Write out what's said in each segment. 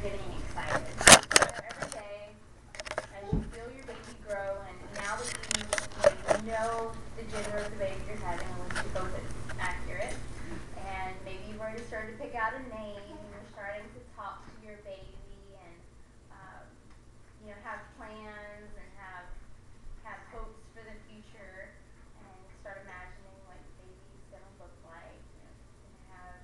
getting excited. So every day, as you feel your baby grow, and now that you know the gender of the baby you're having, which you hope it's accurate, and maybe you've already started to pick out a name, and you're starting to talk to your baby, and have plans and have hopes for the future, and start imagining what the baby's gonna look like. It's gonna have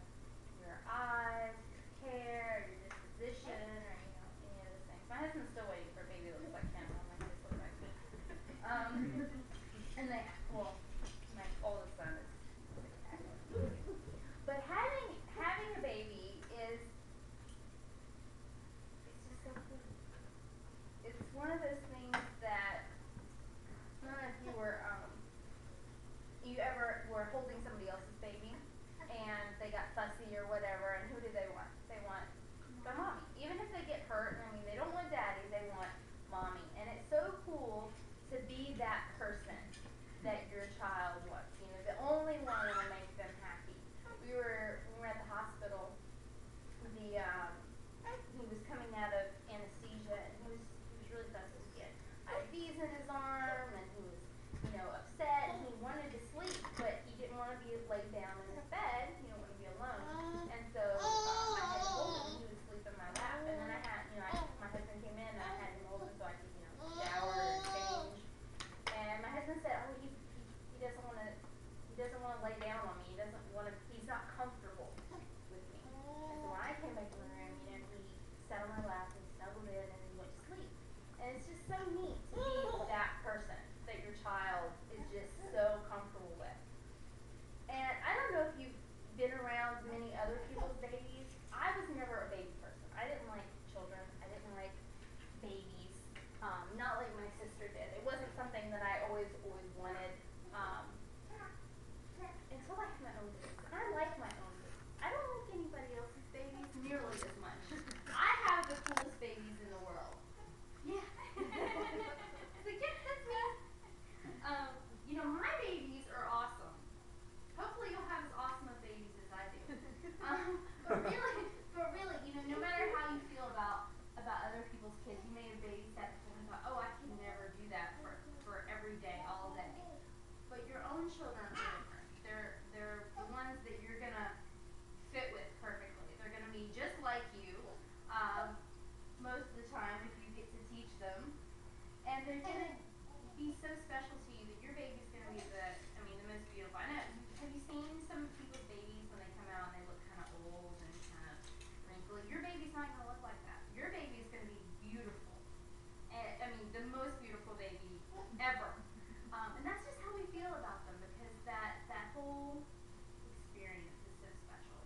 your eyes, your hair, your disposition, or any of those things. My husband's still waiting for a baby that looks like him. I'm like, this looks like me. And my oldest son is spectacular. But having a baby is it's just so cool. It's one of those things that I don't know if you ever were holding somebody else's baby and they got fussy or whatever, and who do they want? They want their mommy. Even if they get hurt, they don't want daddy, they want mommy. And it's so cool to be that person that your child wants. The only one that will make them happy. We were at the hospital. He was coming out of anesthesia, and he was really fussy. He had IVs in his arm, and he was upset, and he wanted to sleep, but he didn't want to be laid down in his bed. He didn't want to be alone. And so I had to hold him, and he would sleep in my lap. And then my husband came in, and I had him hold him so I could shower and change. And my husband said, oh, he doesn't want to lay down on me. He's not comfortable with me. And so when I came back in the room, he sat on my lap and snuggled in, and he went to sleep. And it's just so neat to be that person that your child is just so comfortable with. And I don't know if you've been around many other people's babies. I was never a baby person. I didn't like children. I didn't like babies. Not like my sister did. It wasn't something that I always wanted. Until I had my own babies. And I like my own babies. I don't like anybody else's babies nearly as much. I have the coolest babies in the world. Yeah. It's like, yeah, that's me. My babies are awesome. Hopefully you'll have as awesome of babies as I do. But really, no matter how you feel about other people's kids, you may have babysat before and thought, oh, I can never do that for every day, all day. But your own children are different. They're the ones that you're gonna fit with perfectly. They're gonna be just like you most of the time if you get to teach them, and they're gonna be so special to you that your baby's gonna be the most beautiful. I know. Have you seen some people's babies when they come out and they look kind of old and kind of wrinkly? Your baby's not gonna look like that. Your baby is gonna be beautiful, and the most beautiful baby ever. And that's just how we feel about them, because that whole experience is so special.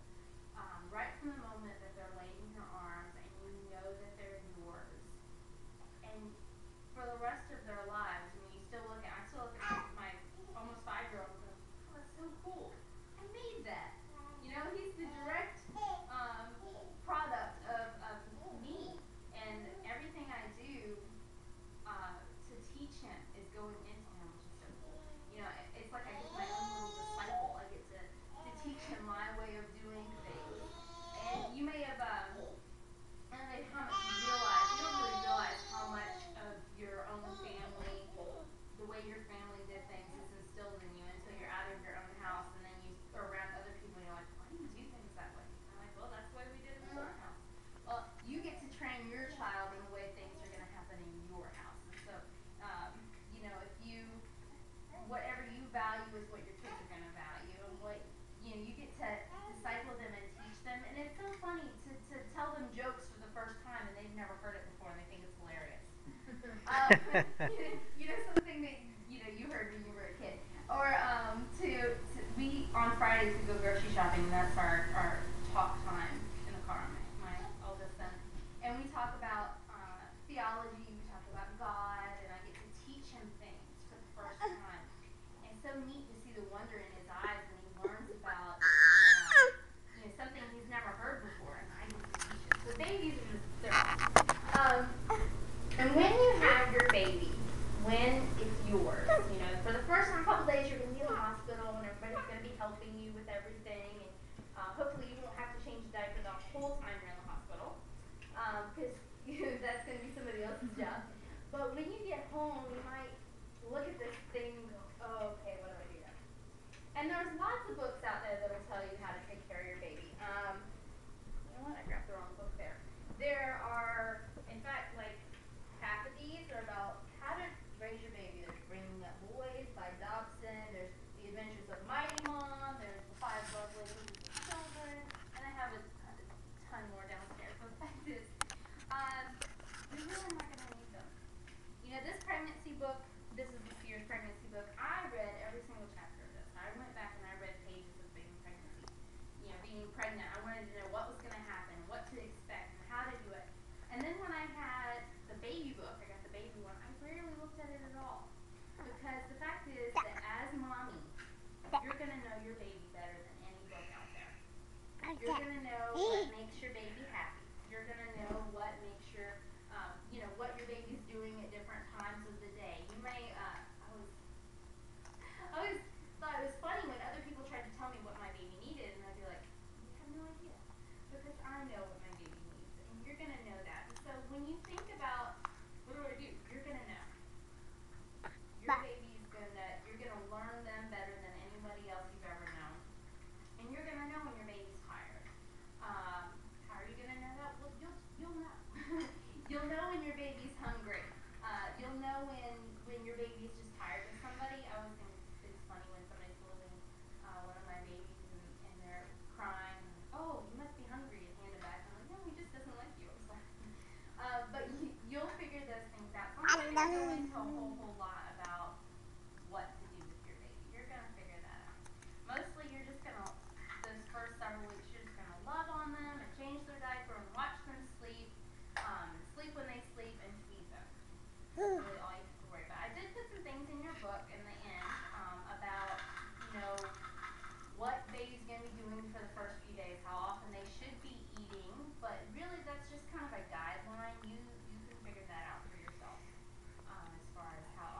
Right from the moment that they're laid in your arms and you know that they're yours, and for the rest of their lives, I still look at my almost 5-year-old and go, oh, that's so cool. I made that. He's the direct product of me, and everything I do to teach him is going into him, which is so cool. It's like I get my own little disciple. I get to teach him my way of doing things. And you may have, I don't know how much you realize, you don't really realize how much of your own family, the way your family did things is instilled in you until you're out of your own house, and then you are around other people and you're like, why do you do things that way? And I'm like, well, that's the way we did it in our house. Well, you get to train your child in the way things are going to happen in your house. And so, whatever you value is what your kids are going to value, and what you get to disciple them and teach them. And it's so funny to tell them jokes for the first time and they've never heard it before and they think it's hilarious. Something that you heard when you were a kid. Or we on Fridays we go grocery shopping, and that's our talk time in the car. My oldest son, and we talk about theology. We talk about God, and I get to teach him things for the first time. And so neat to see the wonder in his eyes when he learns about something he's never heard before, and I get to teach him. So babies are just they're awesome. And when you have your baby, when You're gonna know what makes your baby happy. You're gonna know what makes your, what your baby's doing at different times of the day. You may, I always thought it was funny when other people tried to tell me what my baby needed, and I'd be like, you have no idea, because I know what my baby needs, and you're gonna know that. And so when you think about what do I do, you're gonna know. Your baby's you're gonna learn them better than anybody else you've ever known. And you're gonna know when your baby's tired. How are you gonna know that? Well, you'll know. You'll know when your baby's hungry. You'll know when your baby's just tired. If somebody, I always think it's funny when somebody's holding one of my babies and they're crying. Oh, you must be hungry, and hand it back. I'm like, no, he just doesn't like you. I'm sorry. But you'll figure those things out. So I'm not gonna go into a whole lot about what to do with your baby. You're gonna figure that out. Mostly you're just gonna, those first several weeks, you're just gonna love on them and change their diaper and watch them sleep, sleep when they sleep, and feed them. That's really all you have to worry about. I did put some things in your book in the end about, what baby's gonna be doing for the first few days, how often they should be eating, but really that's just kind of a guideline. You can figure that out for yourself as far as how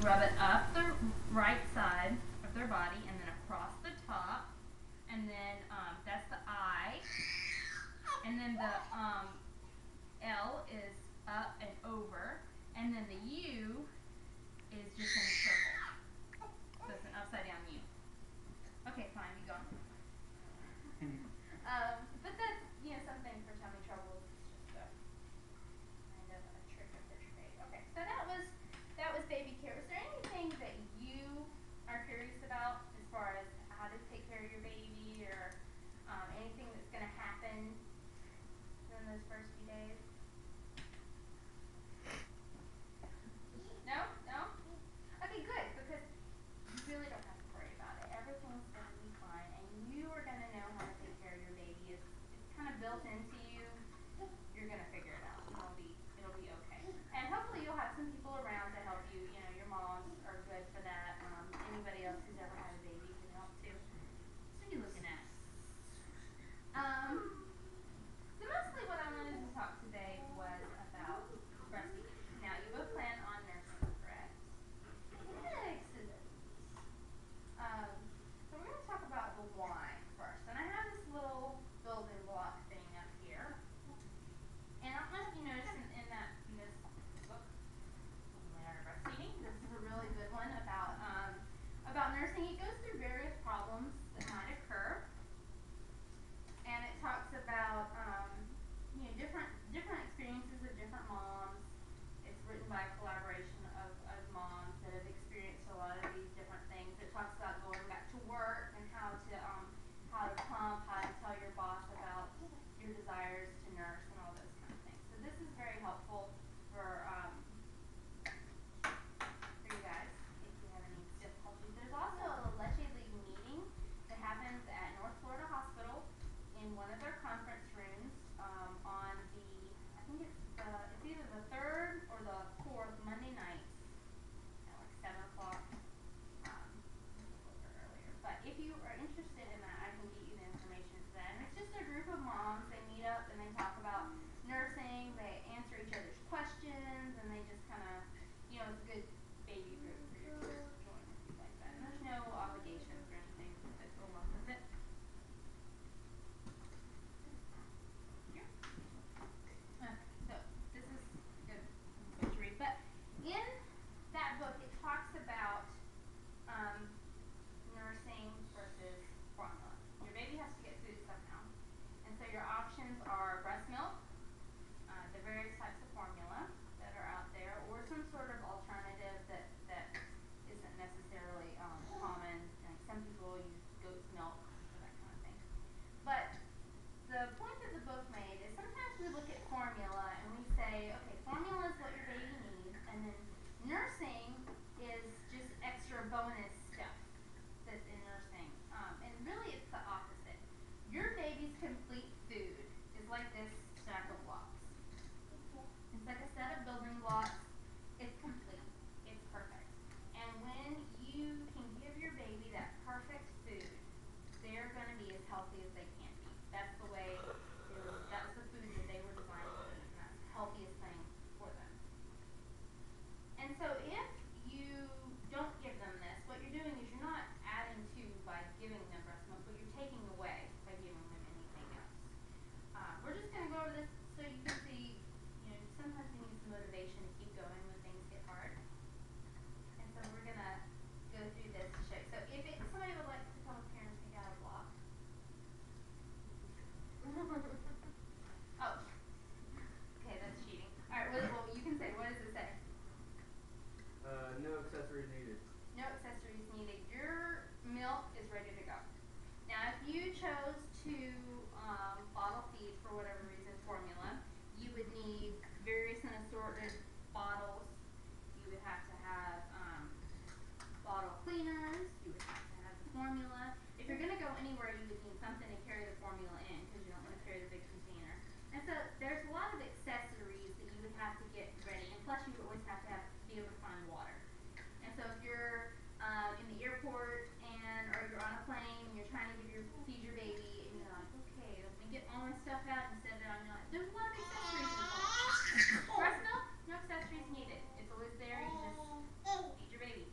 rub it up the right side of their body and then across the top. And then that's the I. And then the L is up and over. And then the U is just in a circle. So it's an upside down U. Okay, fine, be gone. But that's, something for tummy troubles. It's just kind of a trick of the trade. Okay, so that was baby care. Was there anything that you are curious about as far as how to take care of your baby or anything that's going to happen during those first few days? No? No? Okay, good, because you really don't have to worry about it. Everything's going to be fine, and you are going to know how to take care of your baby. It's kind of built into you. You're going to figure it out. It'll be okay. And hopefully you'll have some people around to help you. Your moms are good for that. Anybody else who's ever had a baby can help too. What are you looking at? So mostly what I wanted to talk today was about breastfeeding. Now, you both plan on nursing, correct? Excellent. So we're going to talk about the why first. And I have this little building block thing up here. And I don't know if you noticed in this book, Learn Breastfeeding, this is a really good one about nursing. It goes through various problems that might occur. And it talks about different experiences of different moms. It's written by a collaboration of moms that have experienced a lot of these different things. It talks about going back to work and how to pump, how to tell your boss about your desires to nurse and all those kind of things. So this is very helpful for you guys if you have any difficulties. There's also a Leche League meeting that happens at North Florida Hospital in one of their conference rooms on I think it's either the 3rd or the 4th Monday nights at like 7 o'clock. A little bit earlier. But if you are interested in that, I can get you the information for that. And it's just a group of moms. They meet up and they talk about nursing. They answer each other's questions, and they just kind of, it's a good baby group for your kids to join and things like that. And there's no obligations or anything that go along with it. So this is good to read. But in that book, it talks about nursing versus formula. Your baby has to get food somehow. And so your options are breast milk, the various types of formula that are out there, or some sort of alternative that isn't necessarily common. Like some people use goat's milk or that kind of thing. But the point that the book made is sometimes we look at formula and we say, okay, formula is what your baby needs, and then nursing is just extra bonus stuff that's in nursing. And really it's the opposite. Your baby's complete food is like this stack of blocks. It's like a set of building blocks. It's complete. It's perfect. And when you can give your baby that perfect food, they're going to be as healthy as they can be. That's the way, that's the food that they were designed to eat, and that's the healthiest thing for them. And so if you don't give them this, what you're doing is you're not adding to by giving them breast milk, but you're taking away by giving them anything else. We're just going to go over this so you can see, sometimes we need some motivation to keep going when things get hard. And so we're going to go through this to show you. So if somebody would like to come up here and take out a block. Oh. Okay, that's cheating. Alright, well, you can say, what does it say? No accessories needed. No accessories needed. Your milk is ready to go. Now, if you chose to bottle feed for whatever reason, formula, you would need various and assorted bottles. You would have to have bottle cleaners. You would have to have the formula. If you're going to go anywhere, you would need something to carry the formula in because you don't want to carry the big container. And so there's a lot of accessories that you would have to get ready. And plus, you would always have to be able to find water. And so if you're in the airport or you're on a plane and you're trying to feed your baby and you're like, okay, let me get all my stuff out and set it on. You're like, there's a lot of accessories involved. Breast milk, no accessories needed. It's always there. You just feed your baby.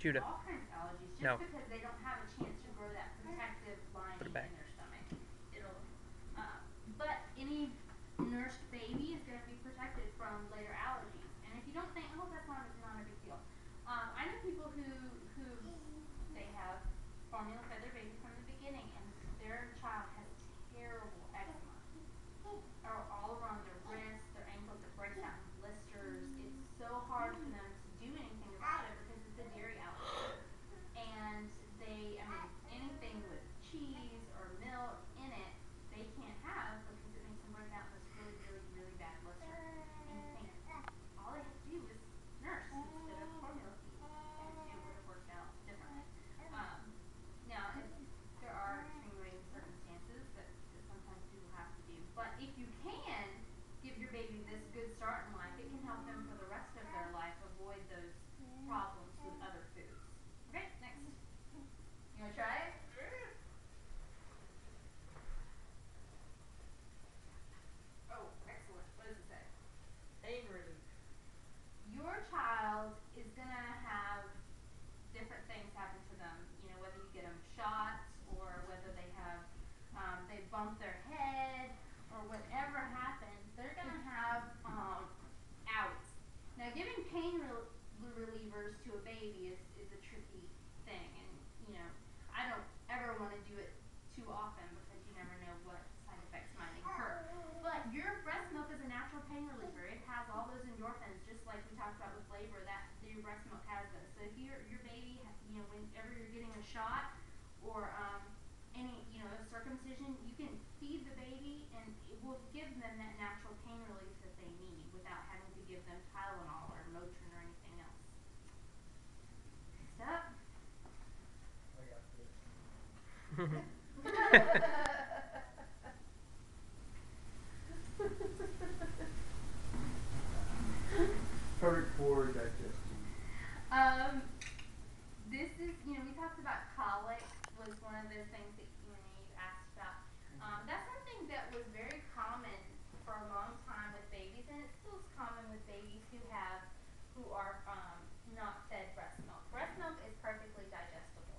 Judah. all kinds of allergies just No. because they don't have a chance to grow that protective Put it lining back. in their stomach. It'll, but any nursed baby is going to be protected from later allergies. And if you don't think, oh, that's not a big deal. I know people who they have formula fed their baby from the beginning, and their child has terrible eczema, or all around their wrists, their ankles. It breaks out in blisters. It's so hard for them to do anything about it because it's a dairy allergy. And anything with cheese or milk in it, they can't have because it makes them break out in this really, really, really bad blister. And you think all they have to do is nurse instead of formula feed, and it would have worked out differently. Now, if there are extenuating circumstances that sometimes people have to do, but if you can give your baby this good start in life, it can help them for the rest of their life avoid those problems with other foods. Okay, next. You want to try it? Oh, excellent. What does it say? Pain relief. Your child is going to have different things happen to them. You know, whether you get them shots or whether they have, they bump their head or whatever happens, they're going to have outs. Now, giving pain relievers to a baby is a tricky thing. And, you know, I don't ever want to do it too often because you never know what side effects might occur. But your breast milk is a natural pain reliever. It has all those endorphins, just like we talked about with labor, that your breast milk has those. So if your baby, you know, whenever you're getting a shot or any, you know, a circumcision, you can feed the baby and it will give them that natural pain relief that they need without having to give them Tylenol or Motrin or anything else. Next up. I got this. Perfect for digestion. This is, you know, we talked about colic was one of those things that, you know, you asked about. That's something that was very common for a long time with babies, and it still is common with babies who are not fed breast milk. Breast milk is perfectly digestible.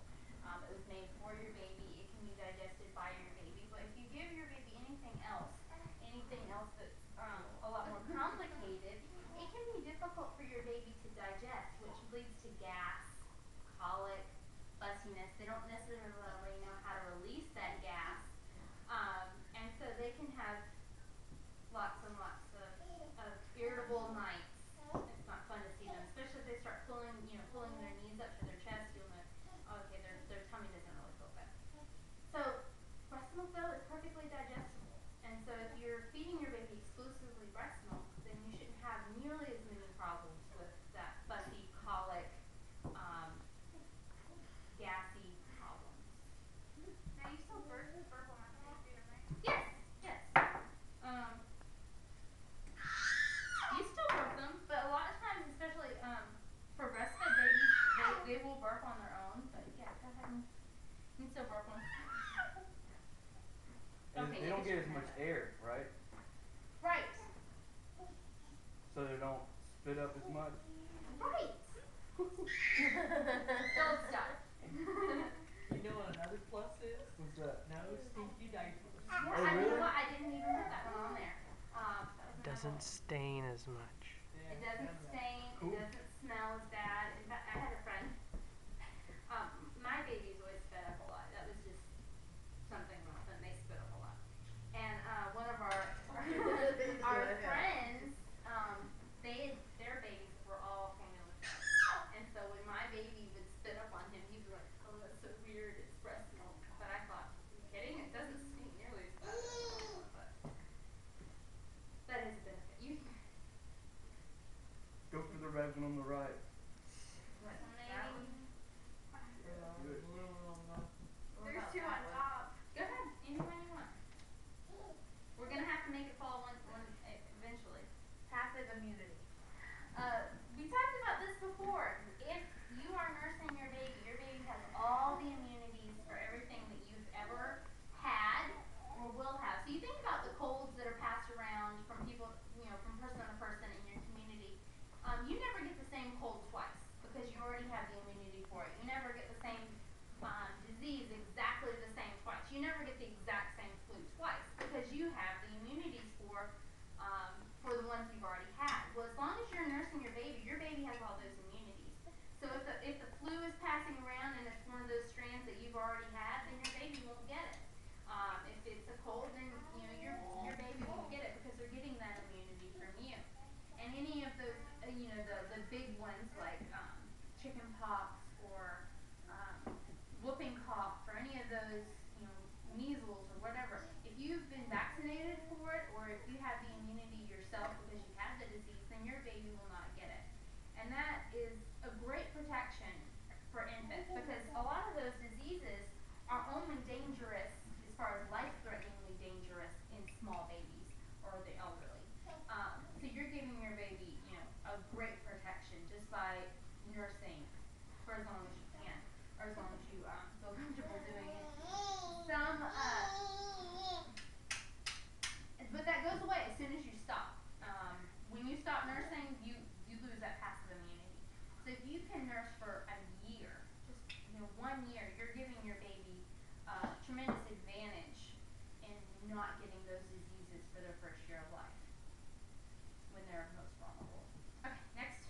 It was made for your baby. It can be digested by your baby, but if you give your baby anything else that's a lot more complicated, it can be difficult for your baby to digest, which leads to gas, colic, fussiness. They don't necessarily know how to release that gas, and so they can have lots and lots of irritable nights. It's not fun to see them, especially if they start pulling their knees up to their chest. You'll know, okay, their tummy doesn't really feel good. So breast milk, though, is perfectly digestible. And so if you're feeding your baby exclusively breast milk, then you shouldn't have nearly as many problems with that fussy, colic, gassy problems. Now you still burp on my face, right? Yes, yes. You still burp them, but a lot of times, especially for breastfed babies, they will burp on their own. But yeah, go ahead and you can still burp them. And Okay, they don't get as much air, right? Right. So they don't spit up as much. Right. Gold star. You know what another plus is? What's that? No stinky diapers. Yeah, Oh, you really? know what? I didn't even put that one on there. Doesn't stain as much. Yeah, It doesn't have that. stain. Cool. It doesn't smell as bad. In fact, I had a friend. My babies always spit up a lot. That was just something wrong. And they spit up a lot. And one of our friends, their babies were all formula fed. And so when my baby would spit up on him, he'd be like, "Oh, that's so weird. It's breast milk." But I thought, "Are you kidding? It doesn't stink nearly as bad as formula." But that is a benefit. You Go for the red one on the right. what? That one? Do it. There's two on top. Go ahead, any one you want. We're gonna have to make it fall one eventually. Passive immunity. We talked about this before. If you are nursing your baby has all the immunities for everything that you've ever had or will have. So you think about the colds that are passed around from people, from person to person in your community. You never get the same colds big ones like chicken pox or whooping cough or any of those, you know, measles or whatever, if you've been vaccinated for it or if you have the immunity yourself because you have the disease, then your baby will not get it. And that is a great protection for infants because a lot of those diseases are only dangerous as far as life-threateningly dangerous in small babies or the elderly. So you're giving your baby, you know, a great protection just by nursing for as long as you can, or as long as you feel comfortable doing it. But that goes away as soon as you stop. When you stop nursing, you lose that passive immunity. So if you can nurse for a year, just 1 year, you're giving your baby tremendous advantage in not getting those diseases for their first year of life when they're most vulnerable. Okay, next.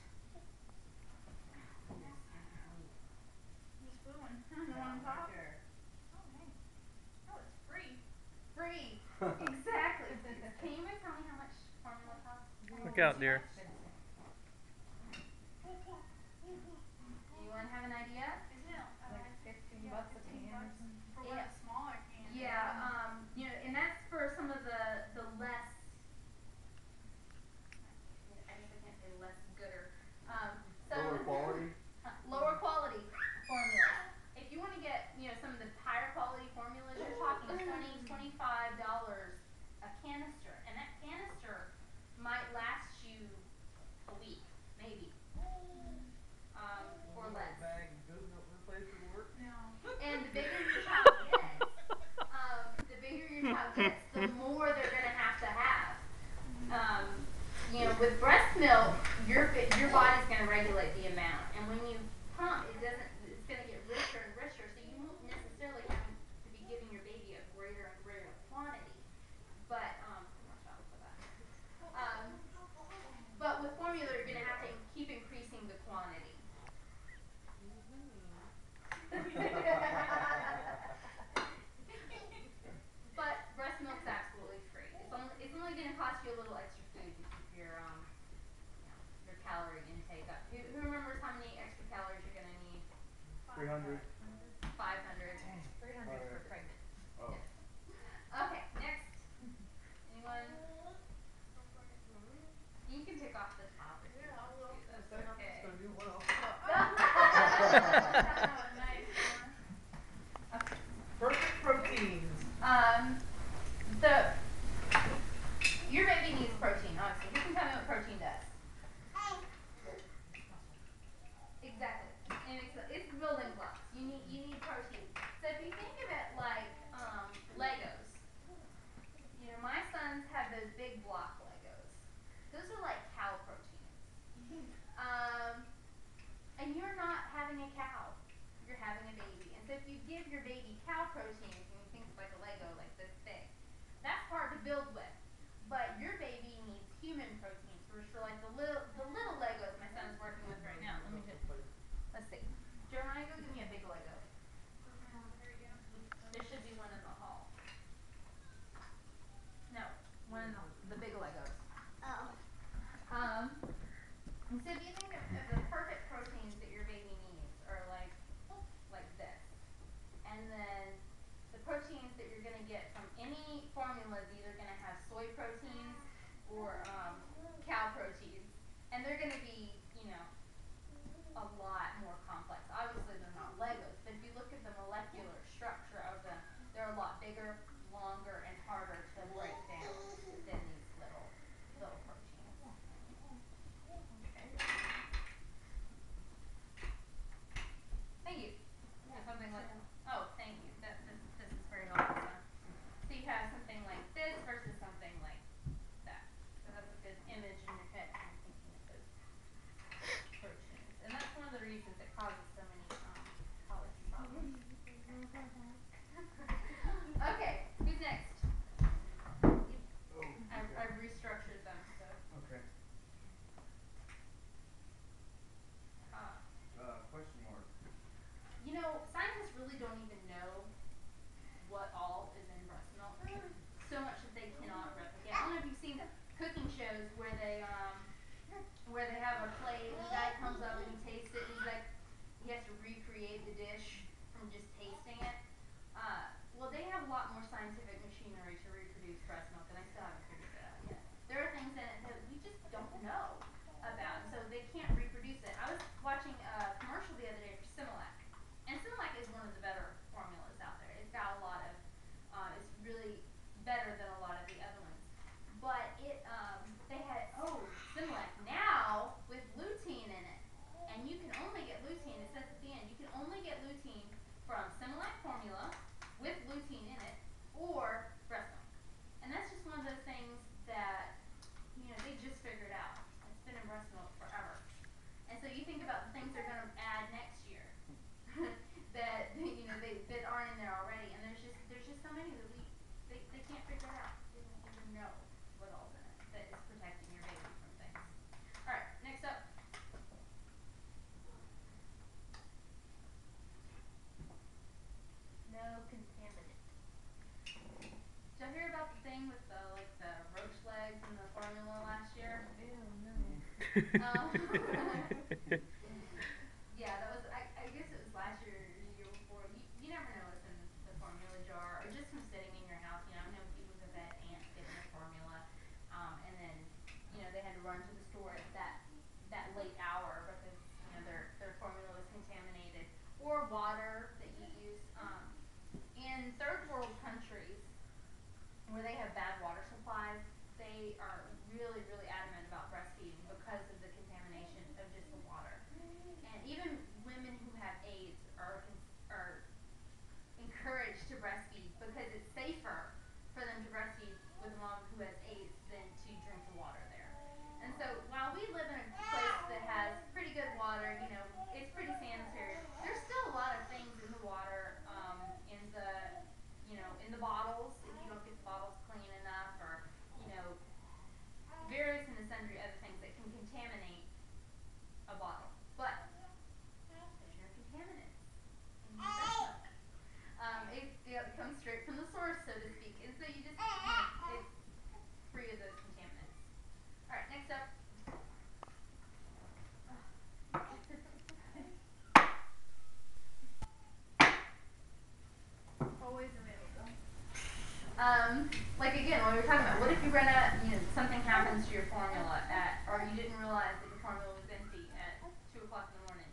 Who's blue one? The one on Right top? there. Oh, nice. Oh, it's free. Free. Exactly. Can you even tell me how much formula costs? Look out, dear. Anyone have an idea? Isn't it Like 15 yeah, bucks a 15 can or bucks something? for one of the smaller cans? Yeah, and that's for some of the less, I guess I can't say less gooder, Lower quality? lower quality formulas. If you want to get, some of the higher quality formulas, you're talking $20, $25 a canister, and that canister might last you a week, maybe, or You less. got a bag and goes up in the place to work? No. And the bigger your child gets, the more they're gonna have to have. With breast milk, your body's gonna regulate the amount, and when you pump, it's gonna get richer and richer. So you won't necessarily have to be giving your baby a greater and greater quantity. But but with formula, you're gonna have to keep increasing the quantity. But breast milk's absolutely free. It's only going to cost you a little extra food to keep your calorie intake up. Who remembers how many extra calories you're going to need? 300. 500. 300 for pregnant. Oh. Okay, next. Anyone? You can pick off the top if you want to. That's okay. Just gonna do one off. Nice. Okay. Perfect proteins. Your baby needs protein, obviously. Who can tell me what protein does? Exactly. And it's building blocks. You need protein. So if you think of it like Legos, my sons have those big block Legos. Those are like cow proteins. And you're not having a cow. You're having a baby. And so if you give your baby cow proteins, and you think it's like a Lego, like this big, that's hard to build with. But your baby needs human proteins, which are like the little Legos my son's working with right now. Let's see. Jeremiah, go give me a big Lego. There you go. There should be one in the hall. No, one in the big Legos. Oh. And so if you think of the perfect proteins that your baby needs are like this. And then the proteins that you're going to get from any formula is either going to have soy proteins or cow proteins. And they're going to be, a lot more complex. Obviously they're not Legos, but if you look at the molecular structure of them, they're a lot bigger, longer, and harder to break down than these little proteins. Okay. Thank you. So something like, thank you. This is very helpful. So you have something like this versus something like that. So that's a good image in your head. I'm thinking of those Um, yeah, that was. I guess it was last year or the year before. You never know what's in the formula jar, or just from sitting in your house. You know, I know people who've had ants getting their formula, and then they had to run to the store at that late hour because their formula was contaminated, or water that you use. In third world countries where they have bad water supplies, they are really, really adamant about breastfeeding because of the contamination of just the water. And even women who have AIDS are encouraged to breastfeed because it's safer for them to breastfeed with a mom who has AIDS than to drink the water there. And so while we live in a place that has pretty good water, it's pretty sanitary, there's still a lot of things in the water, in the bottles, if you don't get the bottles clean enough, or, various and sundry other things that can contaminate a bottle. But there's no contaminants in your breast milk. It comes straight from the source, so to speak, and so you just, it's free of those contaminants. All right, next up. Always available. Like again, when we were talking about, what if you run out, something happens to your formula or you didn't realize that your formula was empty at 2 o'clock in the morning.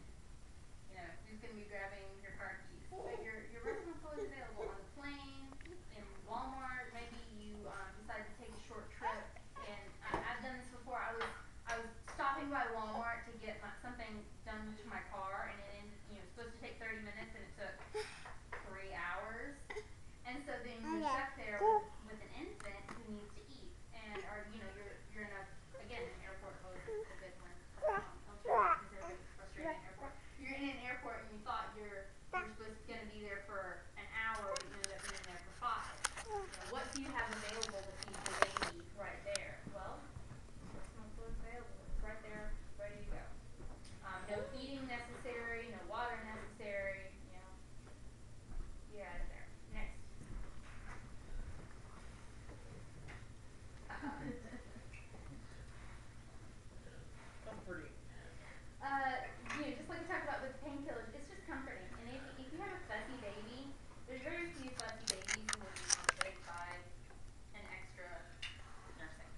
Who's going to be grabbing your car keys? But your breast milk is always available on the plane, in Walmart. Maybe you decide to take a short trip, and I've done this before. I was stopping by Walmart to get something done to my car, and it ended, supposed to take 30 minutes, and it took 3 hours. And so then you're stuck there with an infant who needs to eat, or you're in an airport. Always a good one. Because everybody's frustrated in an airport. You're in an airport and you thought you're gonna be there for an hour, but you ended up being there for 5. What do you have available to feed the baby right there? Well, breast milk was available. It's right there, ready to go. No feeding necessary, no water necessary. You're out of there. Next. Comforting. Just like we talked about with painkillers, it's just comforting. And if you have a fussy baby, there's very few fussy babies who will be comforted by an extra nursing.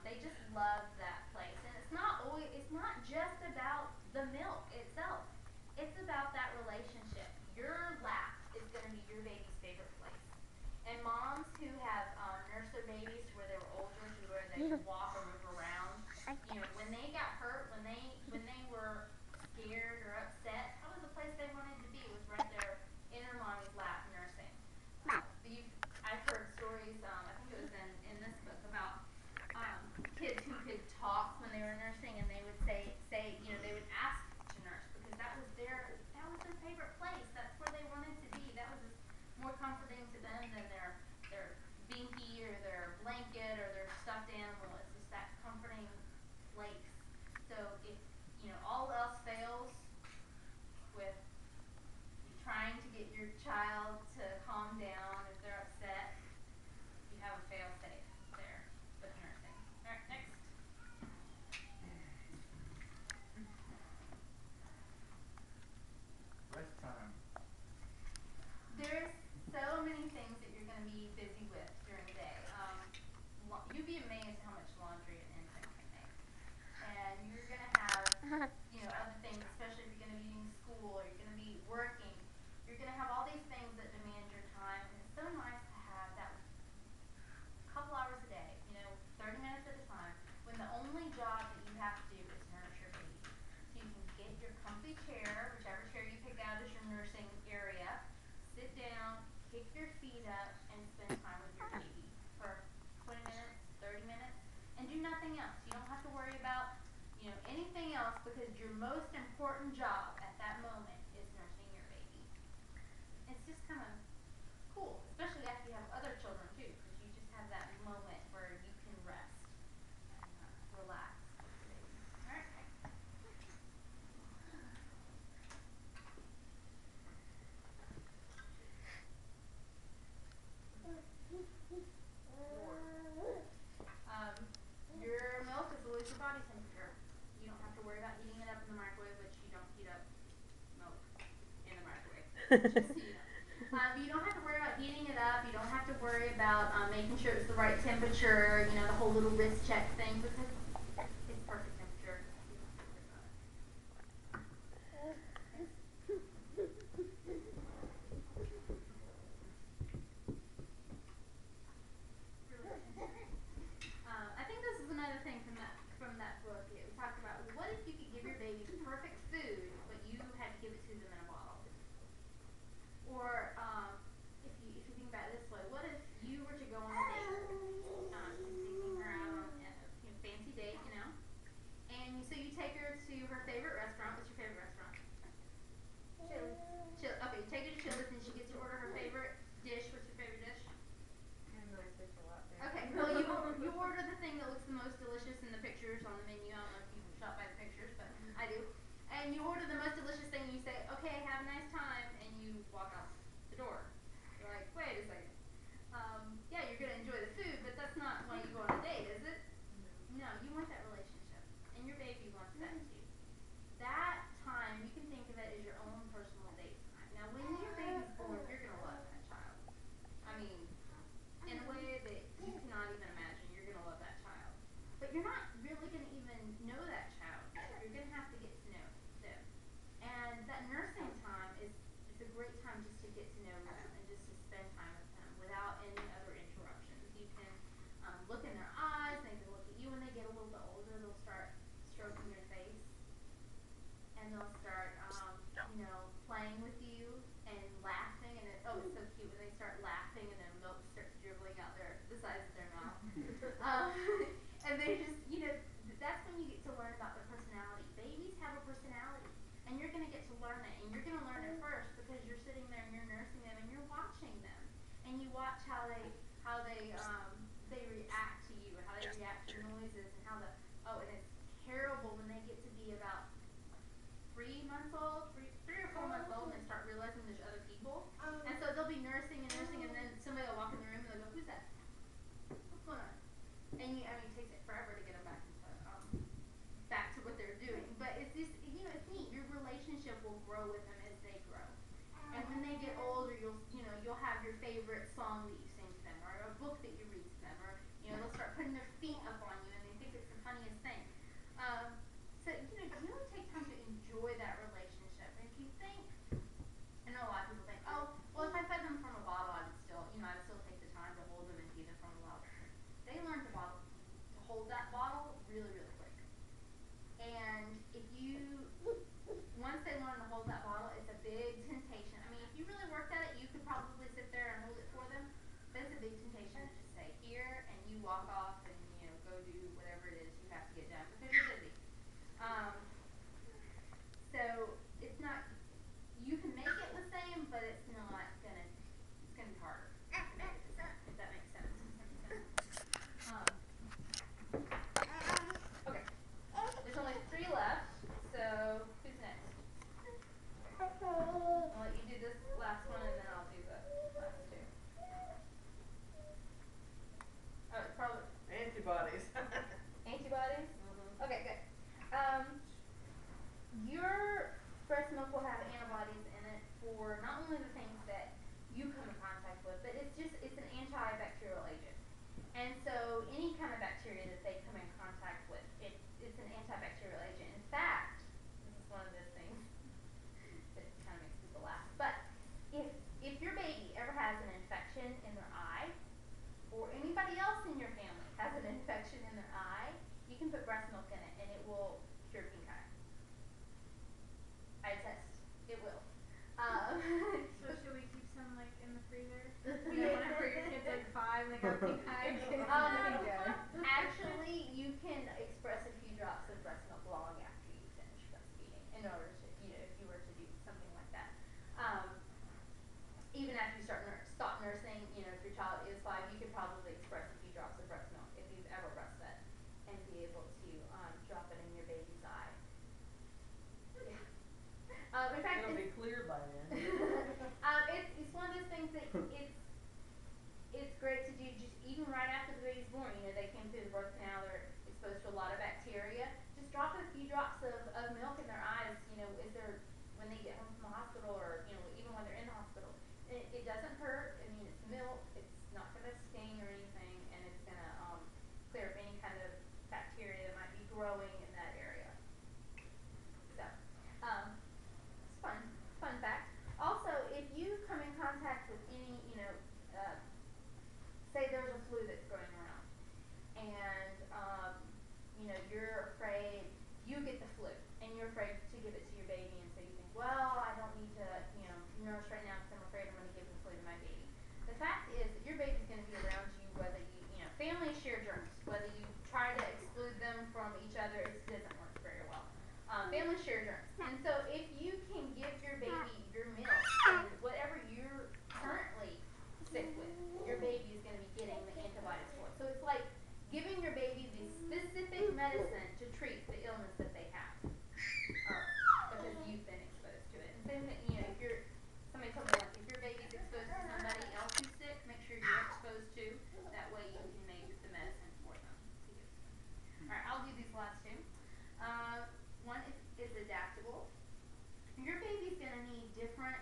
They just love that place, and it's not just about the milk itself. It's about that relationship. Your lap is going to be your baby's favorite place. And moms who have nursed their babies to where they were older, to where they could walk or move around, when they got hurt, when they were scared or upset, that was the place they wanted to be. Was right there in their mommy's lap nursing. I've heard stories. I think it was in this book about kids who could talk when they were nursing, and they would say they would ask to nurse because that was their favorite place. That's where they wanted to be. That was just more comforting to them than their binky or their blanket or their stuffed animal. It's just that comforting place. So if all else fails with you trying to get your child to calm down if they're upset, you have a fail safe there with nursing. All right, next. Rest time. There's so many things that you're going to be busy with during the day. You'd be amazed how much laundry an infant can make. And you're going to have, other things, especially if you're going to be in school or you're going to be working. You're going to have all these things that demand your time, and it's so nice to have that couple hours a day, 30 minutes at a time, when the only job that you have to do is nurse your baby. So you can get your comfy chair, whichever chair you pick out as your nursing area, sit down, kick your feet up, and spend time with your baby for 20 minutes, 30 minutes, and do nothing else. You don't have to worry about, anything else, because your most important job at that moment is nursing your baby. It's just kind of cool, especially after you have other children too, because you just have that moment where you can rest and relax. All right. Your milk is always your body temperature. Just so you know. You don't have to worry about heating it up. You don't have to worry about making sure it's the right temperature. You know, the whole little wrist check thing, because it's perfect temperature. You don't have to worry about it. I think this is another thing from that book. It talked about, what if you could give your baby perfect food, but you had to give it to them in a bottle? Or if you think about it this way, what if you were to go on a date, taking her out on a fancy date, you know, and so you take her to her favorite restaurant. What's your favorite restaurant? Chili. Okay, you take her to Chili's and she gets to order her favorite dish. What's your favorite dish? Nice fish a lot there. Okay, well you order the thing that looks the most delicious in the pictures on the menu. I don't know if you shop by the pictures, but I do. And you order the most delicious thing and you say, okay, have a nice time, and you walk out the door. You're like, wait a second. Yeah, you're gonna enjoy the food, but that's not why you go on a date, is it? No, you want that relationship, and your baby wants that too. That time, you can think of it as your own personal date time. Now, when your baby's born, you're gonna love that child. I mean, in a way that you cannot even imagine, you're gonna love that child. But you're not really gonna even know that child yet. You're gonna have to get to know them. And that nursing time is a great time just to get to know them and just to spend time with them without any other interruptions. You can look in their eyes, they can look at you. When they get a little bit older, they'll start stroking your face, and they'll start playing with you and laughing, and it's so cute when they start laughing and their milk starts dribbling out the sides of their mouth. And they just, that's when you get to learn about their personality. Babies have a personality, and you're going to get to learn it, and you're going to learn it first because you're sitting there and you're nursing them and you're watching them, and you watch how they react to you, how they react to noises, and and it's terrible when they get to be about 3 months old, 3 or 4 months old, and they start realizing there's other people, and so they'll be nursing, and then somebody will walk in the room and they'll go, who's that? What's going on? And it takes it forever to get them back to what they're doing. But it's just, it's neat. Your relationship will grow with them as they grow. And when they get older, you'll have your favorite song that you sing to them, or a book that you read to them, or they'll start putting their feet up on you, and they think it's the funniest thing. So you really take time to enjoy that relationship. And if you think, I know a lot of people think, oh, well, if I fed them from a bottle, I'd still take the time to hold them and feed them from a bottle. They learn to hold that bottle really, really quick. And once they learn to hold that bottle, it's a big temptation. I mean, if you really worked at it, you could probably sit there and hold it for them. But it's a big temptation to just say here, and you walk off and go do whatever it is you have to get done because you're busy. So it's not. You can make it the same, but it's not gonna. It's gonna be harder to make it the same, if that makes sense. Okay. There's only 3 left. So who's next? I'll let you do this last one, and then I'll do the last 2. Oh, it's probably Antibodies. antibodies. Mm-hmm. Okay, good. Your breast milk will have antibodies in it for not only the things that you come in contact with, but it's an antibacterial agent. And so any kind of bacteria that they come in contact with, it's an antibacterial agent. In fact, this is one of those things that kind of makes people laugh. But if your baby ever has an infection in their eye, or anybody else in your family has an infection in their eye, you can put breast milk in it and it will cure pink eye. I attest. It will. So should we keep some in the freezer? Whenever your kid's 5 and they got pink eye. Actually, you can express a few drops of breast milk long after you finish breastfeeding in order to, if you were to do something like that. Even after you stop nursing, if your child is 5, you could probably express a few drops of breast milk if you've ever breastfed and be able to drop it in your baby's eye. Yeah. In fact, It'll be clear by then. it's one of those things that it's great to do just even right after the baby's born. They came through the birth canal, they're exposed to a lot of bacteria. Just drop a few drops of milk in their eyes, when they get home from the hospital, or even when they're in the give it to your baby, and so you think, well, I don't need to, nurse right now because I'm afraid I'm going to give the flu to my baby. The fact is that your baby's going to be around you whether families share germs. Whether you try to exclude them from each other, it doesn't work very well. Families share germs. And so if you can give your baby your milk and whatever you're currently sick with, your baby is going to be getting the antibiotics for it. So it's like giving your baby the specific medicine to treat the illness that they have. Because you've been exposed to it. And same thing, if somebody told me like if your baby's exposed to somebody else who's sick, make sure you're exposed too. That way you can make the medicine for them to give to them. Alright, I'll do these last two. One is adaptable. Your baby's gonna need different.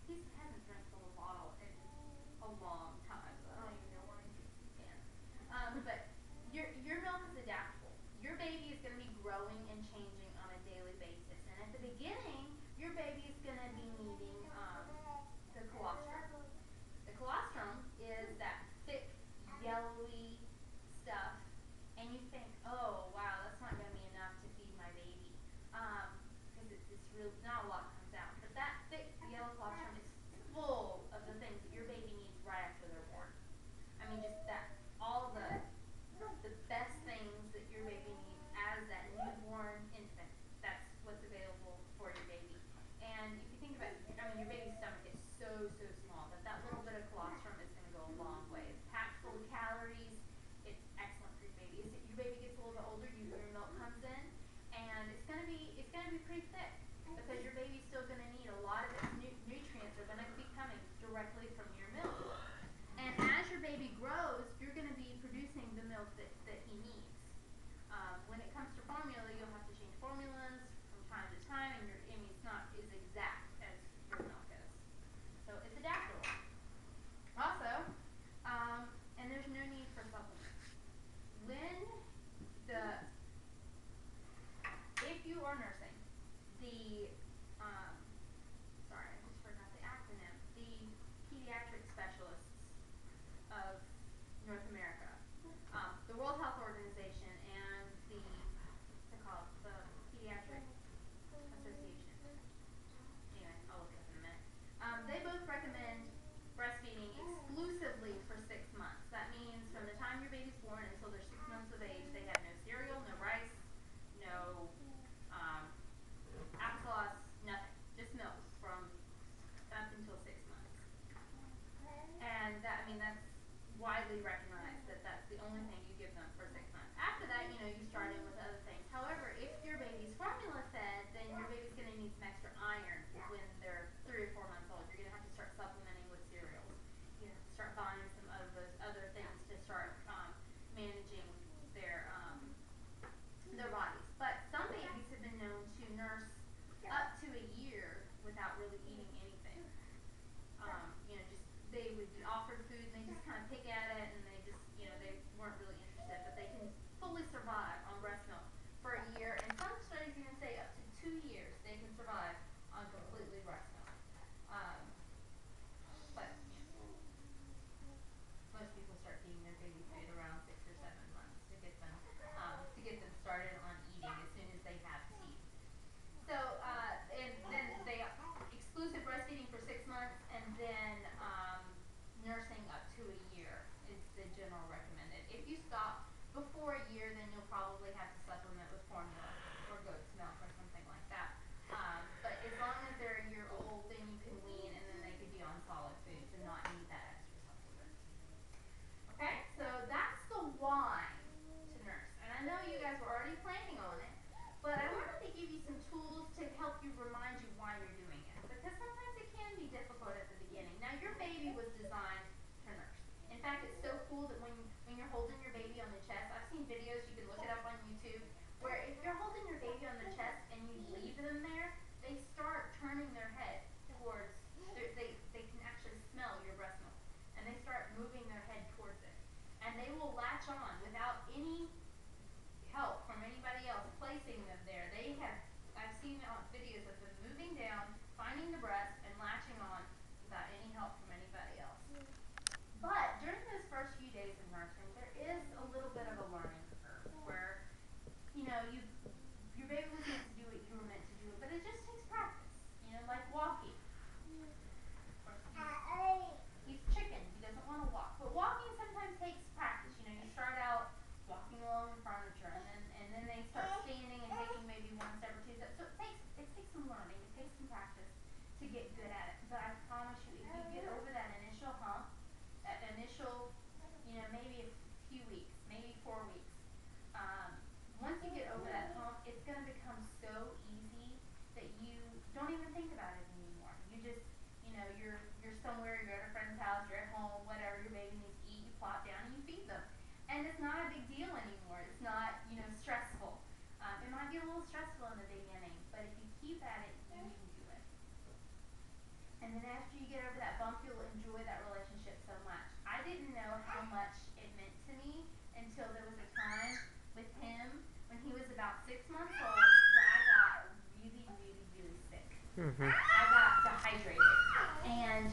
He hasn't drank from a bottle in a long time, so I don't even know why he can. But your milk is adaptable. Your baby is gonna be growing and changing on a daily basis, and at the beginning, your baby is gonna be needing the colostrum. The colostrum is that thick, yellowy stuff, and you think, oh wow, that's not going to be enough to feed my baby, because it's real. Not a lot comes out, but that thick yellow colostrum is full of the things that your baby needs right after they're born. I mean, just that all the best things that your baby needs as that newborn infant. That's what's available for your baby. And if you think about it, I mean, your baby's stomach is so small, but that little bit of colostrum is going to go a long way. It's packed full of calories. It's excellent for your baby. As your baby gets a little bit older, your milk comes in, and it's going to be pretty thick because your baby's still going to need a lot of its nutrients are going to be coming directly from your milk. And as your baby grows, you're going to be producing the milk that he needs. When it comes to formula, you'll have to change formulas from time to time, and it's not as exact as your milk is. So it's adaptable. Also, and there's no need for supplements. If you are nursing, sorry, I just forgot the acronym, the pediatric specialists of North America, the World Health Organization and what's it called, the Pediatric Association. Anyway, I'll look it up in a minute. They both recommend breastfeeding exclusively for 6 months. That means from the time your baby's born until they're 6 months of age, they have no cereal, no rice, no applesauce, nothing. Just milk from up until 6 months. And that's widely recognized that that's the only thing you give them for 6 months. After that, you start in with other things. However, if your baby's formula fed, then your baby's going to need some extra iron when they're 3 or 4 months old. You're going to have to start supplementing with cereals. You have to start buying some of those other things to start managing their bodies. But some babies have been known to nurse up to a year without really eating anything. They would be offered food and they just kind of pick at it and they just, they weren't really interested, but they can fully survive on breast milk for a year, and some studies even say up to 2 years they can survive on completely breast milk. But most people start feeding their baby food around 6 or 7 months to get them started on eating as soon as they have teeth. So and then they exclusive breastfeeding for 6 months, and then nursing up to a year is the general recommended. If you stop before a year, then you'll probably have to supplement with formula or goat's milk or something like that. But as long as they're a year old, then you can wean, and then they could be on solid foods and not need that extra supplement. Okay, so that's the why to nurse. And I know you guys were already planning on it, but I wanted to give you some tools to help you remind you why you're doing it, because sometimes it can be difficult at the beginning. Now, your baby was designed to nurse. In fact, it's so cool that when you're holding your baby on the chest, I've seen videos, you can look it up on YouTube, where if you're holding your baby on the chest and you leave them there, they start turning their head towards, they can actually smell your breast milk, and they start moving their head towards it. And they will latch on without any help from anybody else placing them there. I've seen videos of them moving down, finding the breast, and latching on without any help from anybody else. But during those first few days of nursing, there is a little bit of a learning curve where, your baby was meant to do what you get good at it. But I promise you, if you get over that initial hump, that initial, maybe a few weeks, maybe 4 weeks, once you get over that hump, it's going to become so easy that you don't even think about it anymore. You just, you're somewhere, you're at a friend's house, you're at home, whatever, your baby needs to eat, you plop down and you feed them. And it's not a big deal anymore. It's not, stressful. It might be a little stressful in the beginning, but if you keep at it, you can do it. And then after you get over that bump, you'll enjoy that relationship so much. I didn't know how much it meant to me until there was a time with him when he was about 6 months old where I got really, really, really sick. Mm-hmm. I got dehydrated, and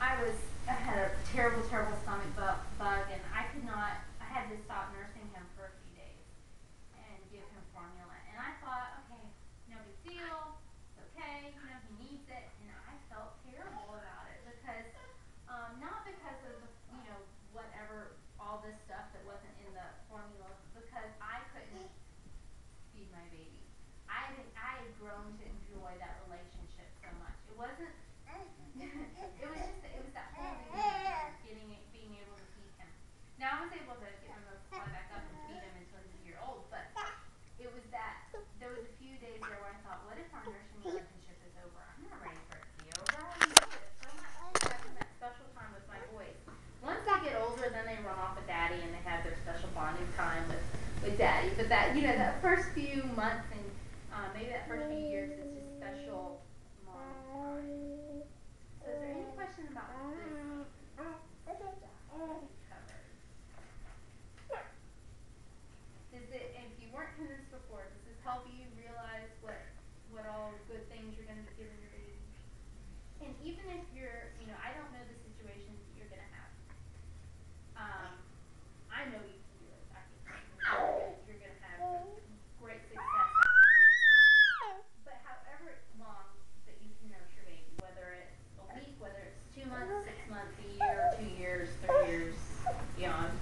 I had a terrible, terrible stomach bug, and I had to stop nursing him for a few days and give him formula. And I thought, okay, no big deal, it's okay, he needs it, and I felt terrible about it because, not because of the, whatever, all this stuff that wasn't in the formula, because I couldn't feed my baby. I had grown to enjoy that relationship so much. It wasn't, it was that whole thing of being able to feed him. Now I was able to get my milk supply back up and feed him until he was a year old, but it was there was a few days there where I thought, what if our nursing relationship is over? I'm not ready for it to be over. I enjoy it so much. Having that special time with my boys. Once they get older, then they run off with daddy and they have their special bonding time with daddy. But that, that first few months and maybe that first few years, it's just special mom time. So is there any question about this? If you weren't convinced before, does this help you realize what all good things you're going to be giving your baby? And even if you're, I don't know the situations that you're going to have. I know you can do it. I think you're going to have great success. But however long that you can nurse your baby, whether it's a week, whether it's 2 months, 6 months, a year, 2 years, 3 years, beyond,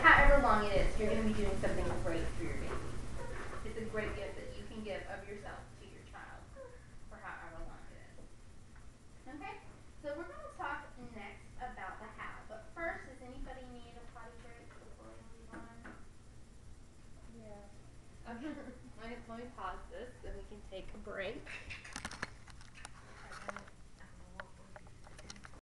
however long it is, you're going to be doing something great for your baby. It's a great gift that you can give of yourself to your child for however long it is. Okay? So we're going to talk next about the how. But first, does anybody need a potty break before we move on? Yeah. Okay. Let me pause this so we can take a break.